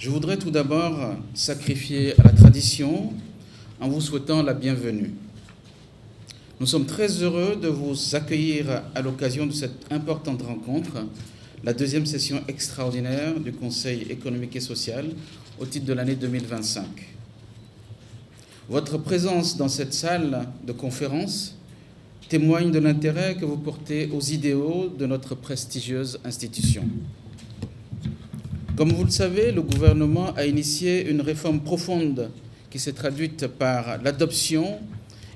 Je voudrais tout d'abord sacrifier à la tradition en vous souhaitant la bienvenue. Nous sommes très heureux de vous accueillir à l'occasion de cette importante rencontre, la deuxième session extraordinaire du Conseil économique et social au titre de l'année 2025. Votre présence dans cette salle de conférence témoigne de l'intérêt que vous portez aux idéaux de notre prestigieuse institution. Comme vous le savez, le gouvernement a initié une réforme profonde qui s'est traduite par l'adoption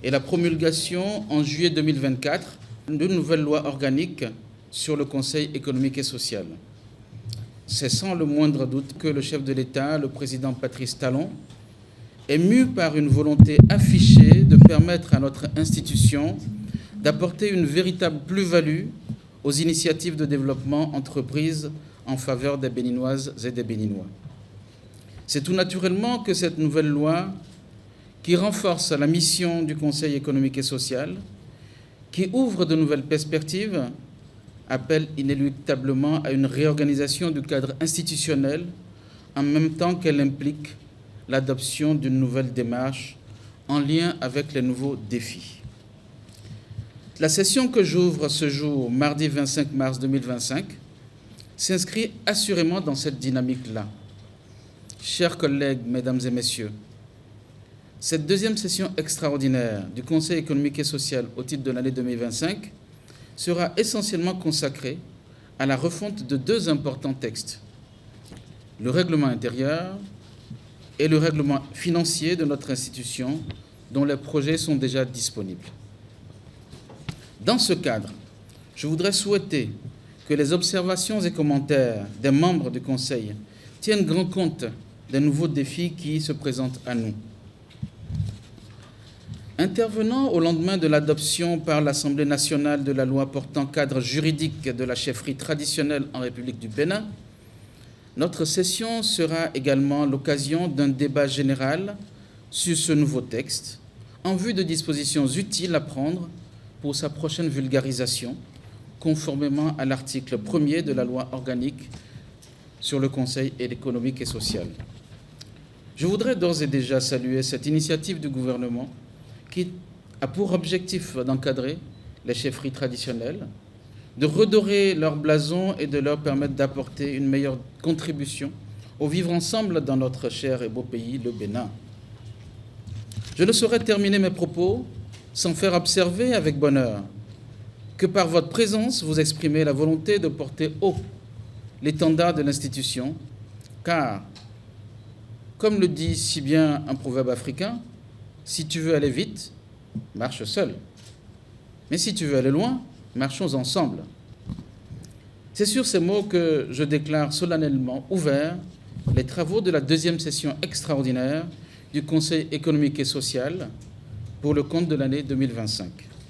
et la promulgation en juillet 2024 d'une nouvelle loi organique sur le Conseil économique et social. C'est sans le moindre doute que le chef de l'État, le président Patrice Talon, est mu par une volonté affichée de permettre à notre institution d'apporter une véritable plus-value aux initiatives de développement entreprises en faveur des Béninoises et des Béninois. C'est tout naturellement que cette nouvelle loi, qui renforce la mission du Conseil économique et social, qui ouvre de nouvelles perspectives, appelle inéluctablement à une réorganisation du cadre institutionnel en même temps qu'elle implique l'adoption d'une nouvelle démarche en lien avec les nouveaux défis. La session que j'ouvre ce jour, mardi 25 mars 2025, s'inscrit assurément dans cette dynamique-là. Chers collègues, mesdames et messieurs, cette deuxième session extraordinaire du Conseil économique et social au titre de l'année 2025 sera essentiellement consacrée à la refonte de deux importants textes, le règlement intérieur et le règlement financier de notre institution, dont les projets sont déjà disponibles. Dans ce cadre, je voudrais souhaiter que les observations et commentaires des membres du Conseil tiennent grand compte des nouveaux défis qui se présentent à nous. Intervenant au lendemain de l'adoption par l'Assemblée nationale de la loi portant cadre juridique de la chefferie traditionnelle en République du Bénin, notre session sera également l'occasion d'un débat général sur ce nouveau texte, en vue de dispositions utiles à prendre pour sa prochaine vulgarisation, conformément à l'article 1er de la loi organique sur le Conseil économique et social. Je voudrais d'ores et déjà saluer cette initiative du gouvernement qui a pour objectif d'encadrer les chefferies traditionnelles, de redorer leur blason et de leur permettre d'apporter une meilleure contribution au vivre ensemble dans notre cher et beau pays, le Bénin. Je ne saurais terminer mes propos sans faire observer avec bonheur que par votre présence, vous exprimez la volonté de porter haut l'étendard de l'institution, car, comme le dit si bien un proverbe africain, si tu veux aller vite, marche seul. Mais si tu veux aller loin, marchons ensemble. C'est sur ces mots que je déclare solennellement ouverts les travaux de la deuxième session extraordinaire du Conseil économique et social pour le compte de l'année 2025.